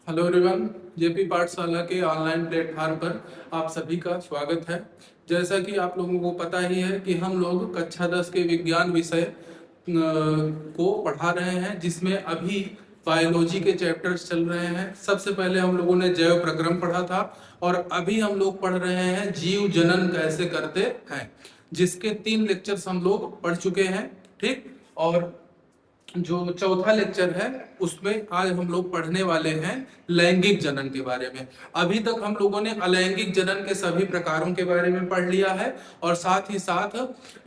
Hello everyone, JP पाठशाला के online platform पर आप सभी का स्वागत है। जैसा कि आप लोगों को पता ही है कि हम लोग कक्षा 10 के विज्ञान विषय को पढ़ा रहे हैं, जिसमें अभी बायोलॉजी के चैप्टर्स चल रहे हैं। सबसे पहले हम लोगों ने जैव प्रक्रम पढ़ा था और अभी हम लोग पढ़ रहे हैं जीव जनन कैसे करते हैं, जिसके 3 लेक्चर्स हम लोग पढ़ चुके हैं। ठीक, और जो चौथा लेक्चर है उसमें आज हम लोग पढ़ने वाले हैं लैंगिक जनन के बारे में। अभी तक हम लोगों ने अलैंगिक जनन के सभी प्रकारों के बारे में पढ़ लिया है और साथ ही साथ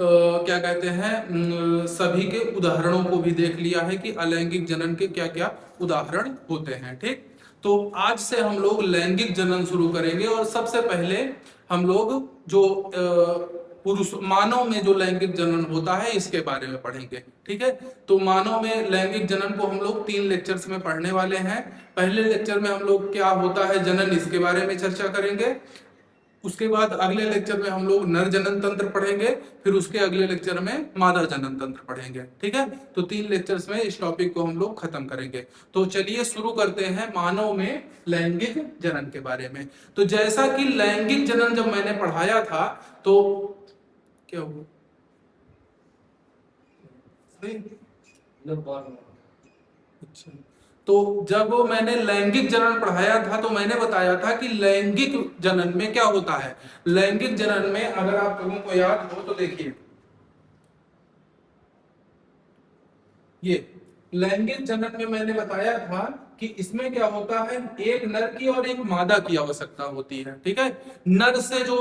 क्या कहते हैं सभी के उदाहरणों को भी देख लिया है कि अलैंगिक जनन के क्या क्या उदाहरण होते हैं। ठीक, तो आज से हम लोग लैंगिक जनन शुरू करेंगे और सबसे पहले हम लोग जो पुरुष मानव में जो लैंगिक जनन होता है इसके बारे में पढ़ेंगे। ठीक है, तो मानव में लैंगिक जनन को हम लोग 3 लेक्चर्स में पढ़ने वाले हैं। पहले लेक्चर में हम लोग क्या होता है जनन, इसके बारे में चर्चा करेंगे। उसके बाद अगले लेक्चर में हम लोग नर जनन तंत्र पढ़ेंगे, फिर उसके अगले लेक्चर में मादा जनन तंत्र पढ़ेंगे। ठीक है, तो 3 लेक्चर्स में इस टॉपिक को हम लोग खत्म करेंगे। तो चलिए शुरू करते हैं मानव में लैंगिक जनन के बारे में। तो जैसा कि लैंगिक जनन जब मैंने पढ़ाया था तो क्या हुआ? अच्छा, तो जब मैंने लैंगिक जनन पढ़ाया था तो मैंने बताया था कि लैंगिक जनन में क्या होता है। लैंगिक जनन में अगर आप लोगों को याद हो तो देखिए, ये लैंगिक जनन में मैंने बताया था कि इसमें क्या होता है, एक नर की और एक मादा की आवश्यकता होती है। ठीक है, नर से जो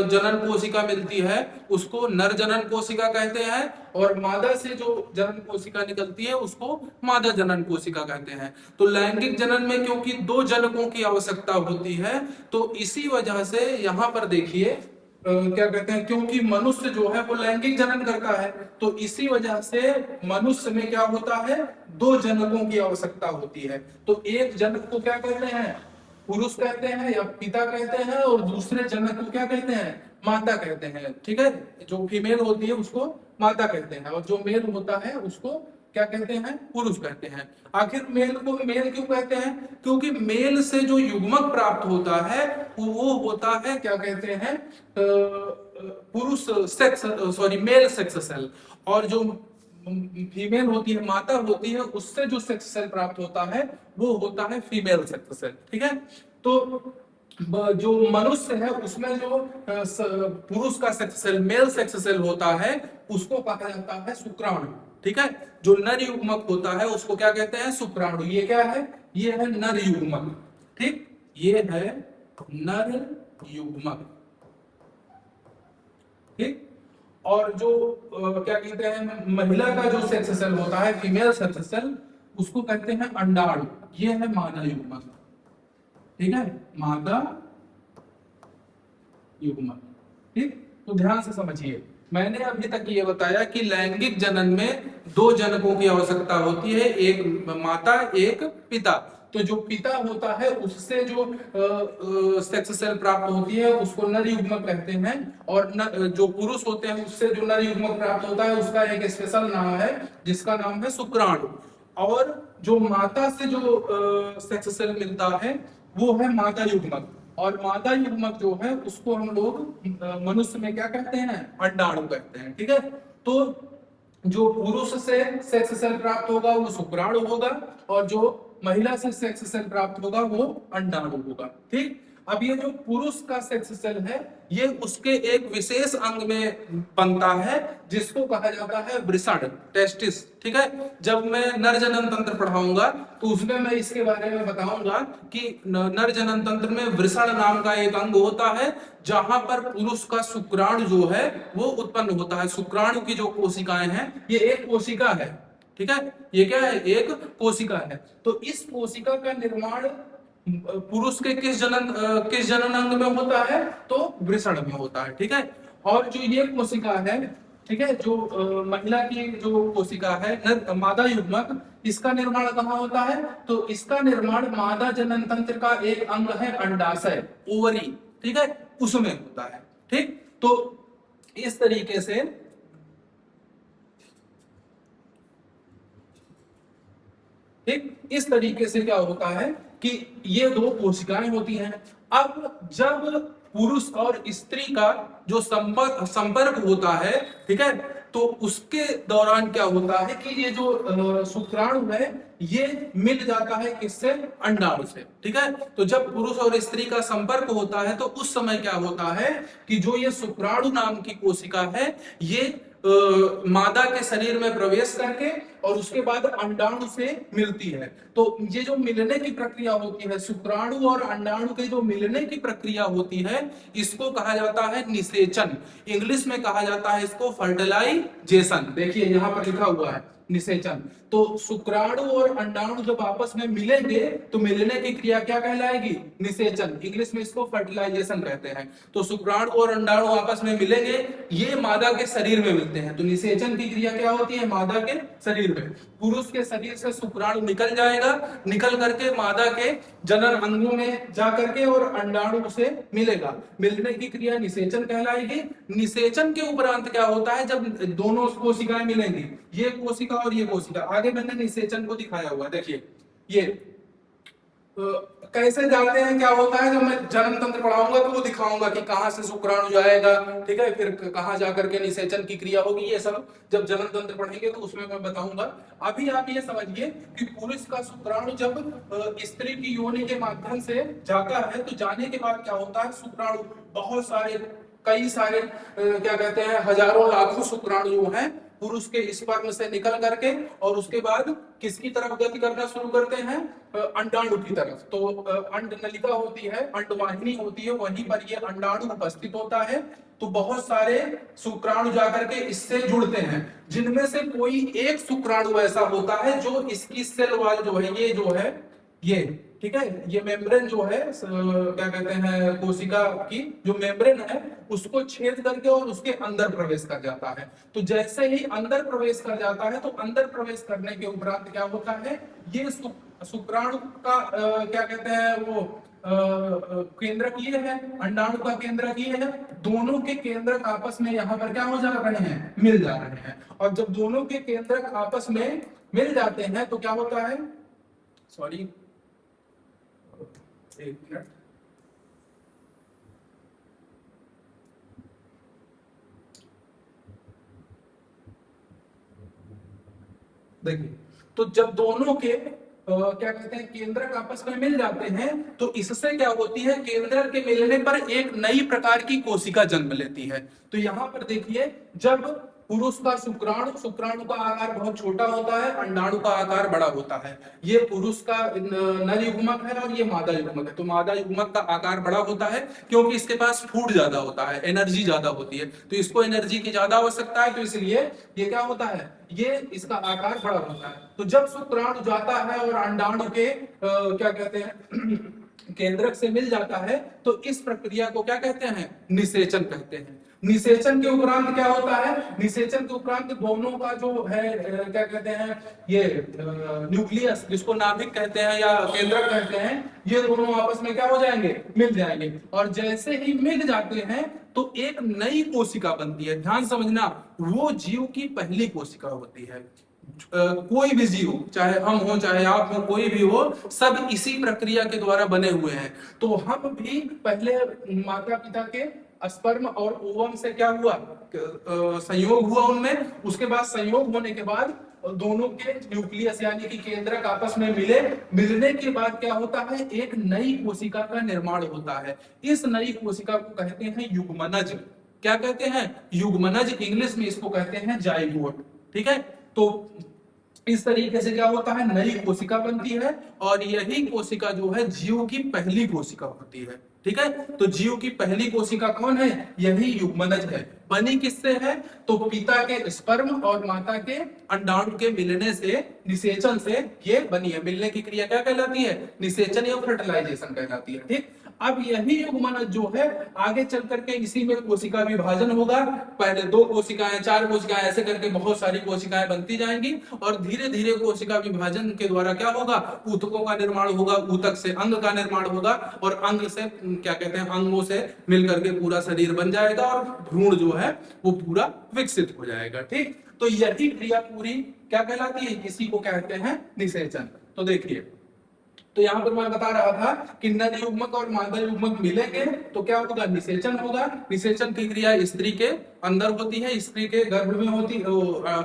जनन कोशिका मिलती है उसको नर जनन कोशिका कहते हैं और मादा से जो जनन कोशिका निकलती है उसको मादा जनन कोशिका कहते हैं। तो लैंगिक जनन में क्योंकि 2 जनकों की आवश्यकता होती है तो इसी वजह से यहां पर देखिए क्या कहते हैं, क्योंकि मनुष्य जो है वो लैंगिक जनन करता है तो इसी वजह से मनुष्य में क्या होता है, 2 जनकों की आवश्यकता होती है। तो एक जनक को क्या कहते हैं, पुरुष कहते हैं या पिता कहते हैं, और दूसरे जनक को क्या कहते हैं, माता कहते हैं। ठीक है, जो फीमेल होती है उसको माता कहते हैं और जो मेल होता है उसको क्या कहते हैं, पुरुष कहते हैं। आखिर मेल को मेल क्यों कहते हैं, क्योंकि मेल से जो युग्मक प्राप्त होता है वो होता है क्या कहते हैं, पुरुष sex, sorry male sex cell, और जो फीमेल होती है, माता होती है, उससे जो सेक्स सेल प्राप्त होता है वो होता है फीमेल सेक्स सेल। ठीक है, तो जो मनुष्य है उसमें जो पुरुष का sex cell, male sex cell होता है उसको कहा जाता है शुक्राणु। ठीक है, जो नर युग्मक होता है उसको क्या कहते हैं, शुक्राणु। ये क्या है, ये है नर युग्मक। ठीक, ये है नर युग्मक। ठीक, और जो क्या कहते हैं महिला का जो सेक्स सेल होता है, फीमेल सेक्स सेल, उसको कहते हैं अंडाणु। ये है मादा युग्मक। ठीक है, मादा युग्मक। ठीक, तो ध्यान से समझिए, मैंने अभी तक ये बताया कि लैंगिक जनन में 2 जनकों की आवश्यकता होती है, एक माता एक पिता। तो जो पिता होता है उससे जो सेक्स सेल प्राप्त होती है उसको नर युग्मक कहते हैं, और जो पुरुष होते हैं उससे जो नर युग्मक प्राप्त होता है उसका एक स्पेशल नाम है जिसका नाम है शुक्राणु। और जो माता से जो सेक्स सेल मिलता है वो है मादा युग्मक, और मादा युग्मक जो है उसको हम लोग मनुष्य में क्या कहते हैं, अंडाणु कहते हैं। ठीक है, तो जो पुरुष से सेक्स सेल प्राप्त होगा वो शुक्राणु होगा और जो महिला से सेक्स सेल प्राप्त होगा वो अंडाणु होगा। ठीक, अब ये जो पुरुष का सेक्स सेल है ये उसके एक विशेष अंग में बनता है जिसको कहा जाता है वृषण, टेस्टिस। ठीक है, जब मैं नर जनन तंत्र पढ़ाऊंगा तो उसमें मैं इसके बारे में बताऊंगा कि नर जनन तंत्र में वृषण नाम का एक अंग होता है जहां पर पुरुष का शुक्राणु जो है वो उत्पन्न होता है। शुक्राणु की जो कोशिकाएं हैं ये एक कोशिका है। ठीक है, ये क्या है, एक कोशिका है। तो इस कोशिका का निर्माण पुरुष के किस जनन अंग में होता है, तो वृषण में होता है। ठीक है, और जो ये कोशिका है, ठीक है, जो महिला की जो कोशिका है मादा युग्मक, इसका निर्माण कहाँ होता है, तो इसका निर्माण मादा जनन तंत्र का एक अंग है अंडाशय, ओवरी। ठीक है, उसमें होता है। ठीक, तो इस तरीके से ठीक, इस तरीके से क्या होता है कि ये दो कोशिकाएं होती हैं। अब जब पुरुष और स्त्री का जो संपर्क होता है, ठीक है, तो उसके दौरान क्या होता है कि ये जो शुक्राणु है ये मिल जाता है किससे, अंडाणु से, ठीक है। तो जब पुरुष और स्त्री का संपर्क होता है तो उस समय क्या होता है कि जो ये शुक्राणु नाम की कोशिका है ये मादा के शरीर में प्रवेश करके और उसके बाद अंडाणु से मिलती है। तो ये जो मिलने की प्रक्रिया होती है, शुक्राणु और अंडाणु के जो मिलने की प्रक्रिया होती है, इसको कहा जाता है निषेचन। इंग्लिश में कहा जाता है इसको फर्टिलाइजेशन। देखिए यहां पर लिखा हुआ है निषेचन। तो शुक्राणु और अंडाणु जब आपस में मिलेंगे तो मिलने की क्रिया क्या कहलाएगी, निषेचन। इंग्लिश में इसको फर्टिलाइजेशन कहते हैं। तो शुक्राणु और अंडाणु आपस में मिलेंगे, ये मादा के शरीर में मिलते हैं, तो निषेचन की क्रिया क्या होती है, मादा के शरीर में। पुरुष के शरीर से शुक्राणु निकल जाएगा, निकल करके मादा के जनन अंगों में जा करके और अंडाणु से मिलेगा, मिलने की क्रिया निषेचन कहलाएगी। निषेचन के उपरांत क्या होता है, जब दोनों कोशिकाएं मिलेंगी, ये कोशिका और ये कोशिका, आगे मैंने निषेचन को दिखाया हुआ, देखिए ये कैसे जाते हैं, क्या होता है, जब मैं जनन तंत्र पढ़ाऊंगा तो वो दिखाऊंगा कि कहां से शुक्राणु जाएगा, ठीक है, फिर कहां जाकर के निषेचन की क्रिया होगी, ये सब जब जनन तंत्र पढ़ेंगे तो उसमें मैं बताऊंगा। अभी आप ये समझिए कि पुरुष का शुक्राणु जब स्त्री की योनि के माध्यम से जाता है तो जाने के बाद क्या होता है, शुक्राणु बहुत सारे, कई सारे क्या कहते हैं, हजारों लाखों शुक्राणु जो हैं पुरुष के स्पर्म से निकल करके और उसके बाद किसकी तरफ गति करना शुरू करते हैं, अंडाणु की तरफ। तो अंड नलिका होती है, अंडवाहिनी होती है, वहीं पर ये अंडाणु उपस्थित होता है। तो बहुत सारे शुक्राणु जाकर के इससे जुड़ते हैं, जिनमें से कोई एक शुक्राणु ऐसा होता है जो इसकी सेल वॉल जो है, ये जो है ये, ठीक है, ये मेम्ब्रेन जो है, क्या कहते हैं, कोशिका की जो मेम्ब्रेन है उसको छेद करके और उसके अंदर प्रवेश कर जाता है। तो जैसे ही अंदर प्रवेश कर जाता है तो अंदर प्रवेश करने के उपरांत क्या होता है, ये शुक्राणु का क्या कहते हैं वो केंद्रक ये है, अंडाणु का केंद्रक ये है, दोनों के केंद्रक आपस में यहाँ पर क्या हो जा रहे हैं, मिल जा रहे हैं। और जब दोनों के केंद्रक आपस में मिल जाते हैं तो क्या होता है, सॉरी एक मिनट, देखिए, तो जब दोनों के क्या कहते हैं केंद्रक आपस में मिल जाते हैं तो इससे क्या होती है, केंद्रक के मिलने पर एक नई प्रकार की कोशिका जन्म लेती है। तो यहाँ पर देखिए, जब पुरुष का शुक्राणु का आकार बहुत छोटा होता है, अंडाणु का आकार बड़ा होता है। ये पुरुष का नर युग्मक है और ये मादा युग्मक है। तो मादा युग्मक का आकार बड़ा होता है क्योंकि इसके पास फूड ज्यादा होता है, एनर्जी ज्यादा होती है, तो इसको एनर्जी की ज्यादा आवश्यकता है, तो इसलिए ये क्या होता है, ये इसका आकार बड़ा होता है। तो जब शुक्राणु जाता है और अंडाणु के क्या कहते हैं केंद्रक से मिल जाता है तो इस प्रक्रिया को क्या कहते हैं, निषेचन कहते हैं। निषेचन के उपरांत क्या होता है, निषेचन के उपरांत दोनों का जो है क्या कहते हैं, ये न्यूक्लियस जिसको नाभिक कहते हैं या केंद्रक कहते हैं, ये दोनों आपस में क्या हो जाएंगे, मिल जाएंगे। और जैसे ही मिल जाते हैं तो एक नई कोशिका बनती है। ध्यान समझना, वो जीव की पहली कोशिका होती है। कोई भी जीव, चाहे हम हो चाहे आप हो, कोई भी हो, सब इसी प्रक्रिया के द्वारा बने हुए हैं। तो हम भी पहले माता पिता के स्पर्म और ओवम से क्या हुआ, संयोग हुआ उनमें, उसके बाद संयोग होने के बाद दोनों के न्यूक्लियस यानी कि केंद्रक आपस में मिले, मिलने के बाद क्या होता है, एक नई कोशिका का निर्माण होता है। इस नई कोशिका को कहते हैं युग्मनज। क्या कहते हैं, युग्मनज। इंग्लिश में इसको कहते हैं जाइगोट, ठीक है। तो इस तरीके से क्या होता है, नई कोशिका बनती है और यही कोशिका जो है जीव की पहली कोशिका होती है, ठीक है। तो जीव की पहली कोशिका कौन है, यही युग्मनज है। बनी किससे है, तो पिता के स्पर्म और माता के अंडाणु के मिलने से, निषेचन से ये बनी है। मिलने की क्रिया क्या कहलाती है, निषेचन या फर्टिलाइजेशन कहलाती है, ठीक। अब यही युग्मनज जो है आगे चल करके इसी में कोशिका विभाजन होगा। पहले 2 कोशिकाएं, 4 कोशिकाएं, ऐसे करके बहुत सारी कोशिकाएं बनती जाएंगी और धीरे धीरे कोशिका विभाजन के द्वारा क्या होगा, ऊतकों का निर्माण होगा, ऊतक से अंग का निर्माण होगा और अंग से क्या कहते हैं, अंगों से मिलकर के पूरा शरीर बन जाएगा और भ्रूण जो है वो पूरा विकसित हो जाएगा, ठीक। तो यही क्रिया पूरी क्या कहलाती है, इसी को कहते हैं निषेचन। तो देखिए, तो यहाँ पर मैं बता रहा था कि नर युग्मक और मादा युग्मक मिलेंगे तो क्या होगा, निषेचन होगा। निषेचन की क्रिया स्त्री के अंदर होती है, स्त्री के गर्भ में होती,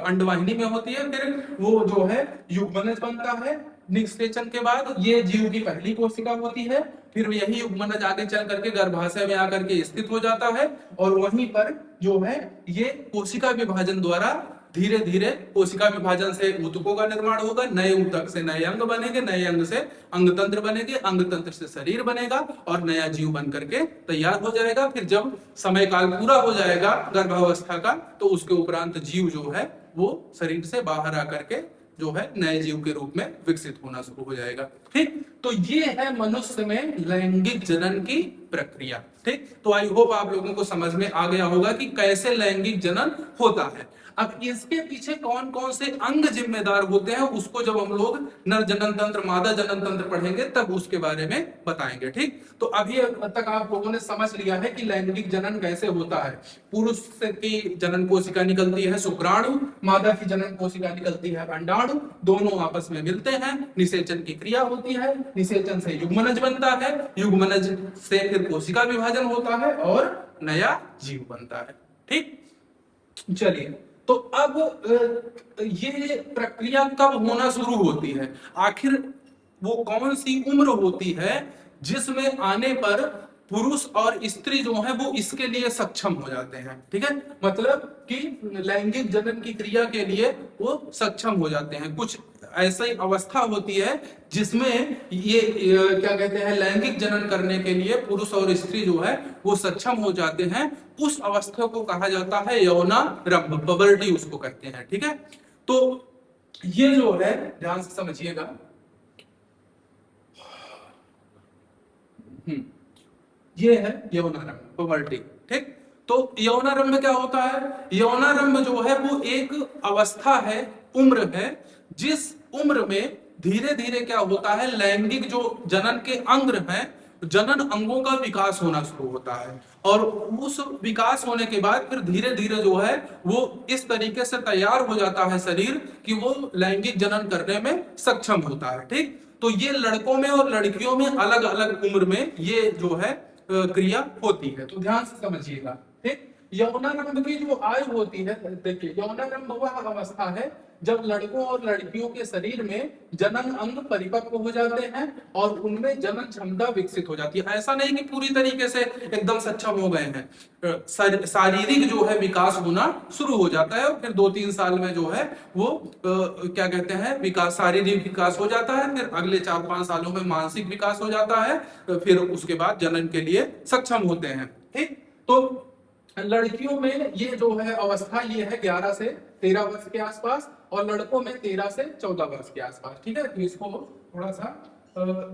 अंडवाहिनी में होती है, फिर वो जो है युग्मनज बनता है। निषेचन के बाद ये जीव की पहली कोशिका होती है, फिर यही युग्मनज आगे चल करके गर्भाशय में आकर के स्थित हो जाता है और वहीं पर जो है ये कोशिका विभाजन द्वारा धीरे धीरे कोशिका विभाजन से ऊतकों का निर्माण होगा, नए ऊतक से नए अंग बनेंगे, नए अंग से अंग तंत्र बनेंगे, अंग तंत्र से शरीर बनेगा और नया जीव बन करके तैयार हो जाएगा। फिर जब समय काल पूरा हो जाएगा गर्भावस्था का तो उसके उपरांत जीव जो है वो शरीर से बाहर आकर के जो है नए जीव के रूप में विकसित होना शुरू हो जाएगा। ठीक, तो ये है मनुष्य में लैंगिक जनन की प्रक्रिया। ठीक, तो आई होप आप लोगों को समझ में आ गया होगा कि कैसे लैंगिक जनन होता है। अब इसके पीछे कौन कौन से अंग जिम्मेदार होते हैं उसको जब हम लोग नर जनन तंत्र मादा जनन तंत्र पढ़ेंगे तब उसके बारे में बताएंगे। ठीक, तो अभी तक आप लोगों ने समझ लिया है कि लैंगिक जनन कैसे होता है। पुरुष की जनन कोशिका निकलती है शुक्राणु, मादा की जनन कोशिका निकलती है अंडाणु, दोनों आपस में मिलते हैं, निषेचन की क्रिया होती है, निषेचन से युग्मनज बनता है, युग्मनज से फिर कोशिका विभाजन होता है और नया जीव बनता है। ठीक, चलिए, तो अब ये प्रक्रिया कब होना शुरू होती है, आखिर वो कौन सी उम्र होती है जिसमें आने पर पुरुष और स्त्री जो है वो इसके लिए सक्षम हो जाते हैं। ठीक है, मतलब कि लैंगिक जनन की क्रिया के लिए वो सक्षम हो जाते हैं। कुछ ऐसी अवस्था होती है जिसमें ये क्या कहते हैं लैंगिक जनन करने के लिए पुरुष और स्त्री जो है वो सक्षम हो जाते हैं। उस अवस्था को कहा जाता है यौनारंभ, पबर्टी उसको कहते हैं। ठीक है, तो ये जो है ध्यान से समझिएगा, ये है यौनारंभ, पबर्टी। ठीक, तो यौनारंभ क्या होता है, यौनारंभ जो है वो एक अवस्था है, उम्र है, जिस उम्र में धीरे धीरे क्या होता है लैंगिक जो जनन के अंग हैं, जनन अंगों का विकास होना शुरू होता है और उस विकास होने के बाद फिर धीरे धीरे जो है वो इस तरीके से तैयार हो जाता है शरीर कि वो लैंगिक जनन करने में सक्षम होता है। ठीक, तो ये लड़कों में और लड़कियों में अलग अलग उम्र में ये जो है क्रिया होती है, तो ध्यान से समझिएगा। ठीक, यौनारंभ की जो आयु होती है, देखिए यौनारंभ वह अवस्था है जब लड़कों और लड़कियों के शरीर में जनन अंग परिपक्व हो जाते हैं और उनमें जनन क्षमता विकसित हो जाती है। ऐसा नहीं कि पूरी तरीके से एकदम सक्षम हो गए हैं, शारीरिक जो है विकास होना शुरू हो जाता है और फिर 2-3 साल में जो है वो क्या कहते हैं विकास, शारीरिक विकास हो जाता है, फिर अगले 4-5 सालों में मानसिक विकास हो जाता है, फिर उसके बाद जनन के लिए सक्षम होते हैं। ठीक, तो लड़कियों में ये जो है अवस्था ये है 11 से 13 वर्ष के आसपास और लड़कों में 13 से 14 वर्ष के आसपास। ठीक है, तो इसको थोड़ा सा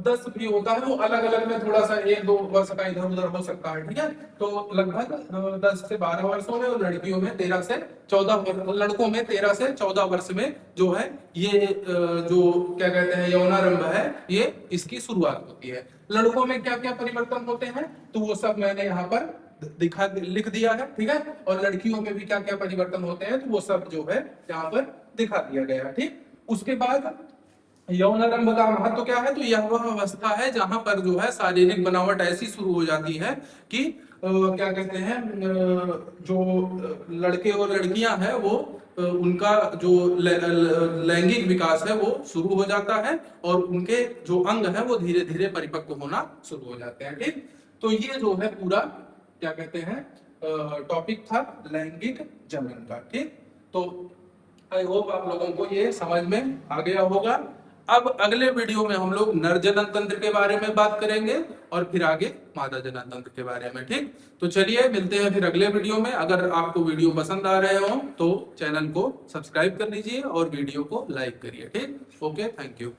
10 भी होता है, वो अलग अलग में थोड़ा सा 1-2 वर्ष का इधर उधर हो सकता है। ठीक है, तो लगभग 10 से 12 वर्षों में और लड़कियों में 13 से 14, लड़कों में 13 से 14 वर्ष में जो है ये जो क्या कहते हैं यौनारंभ है ये इसकी शुरुआत होती है। लड़कों में क्या क्या परिवर्तन होते हैं तो वो सब मैंने यहाँ पर लिख दिया है। ठीक है, और लड़कियों में भी क्या क्या परिवर्तन होते हैं तो वो सब जो है यहाँ पर दिखा दिया गया है। ठीक, उसके बाद यौनारंभ का महत्व क्या है, तो यह वह अवस्था है जहां पर जो है शारीरिक बनावट ऐसी शुरू हो जाती है कि क्या कहते हैं जो लड़के और लड़कियां हैं वो उनका जो लैंगिक विकास है वो शुरू हो जाता है और उनके जो अंग है वो धीरे धीरे परिपक्व होना शुरू हो जाते हैं। ठीक, तो ये जो है पूरा क्या कहते हैं टॉपिक था लैंगिक जनन का। ठीक, तो आई होप आप लोगों को ये समझ में आ गया होगा। अब अगले वीडियो में हम लोग नर जनन तंत्र के बारे में बात करेंगे और फिर आगे मादा जनन तंत्र के बारे में। ठीक, तो चलिए मिलते हैं फिर अगले वीडियो में। अगर आपको वीडियो पसंद आ रहे हो तो चैनल को सब्सक्राइब कर लीजिए और वीडियो को लाइक करिए। ठीक, ओके, थैंक यू।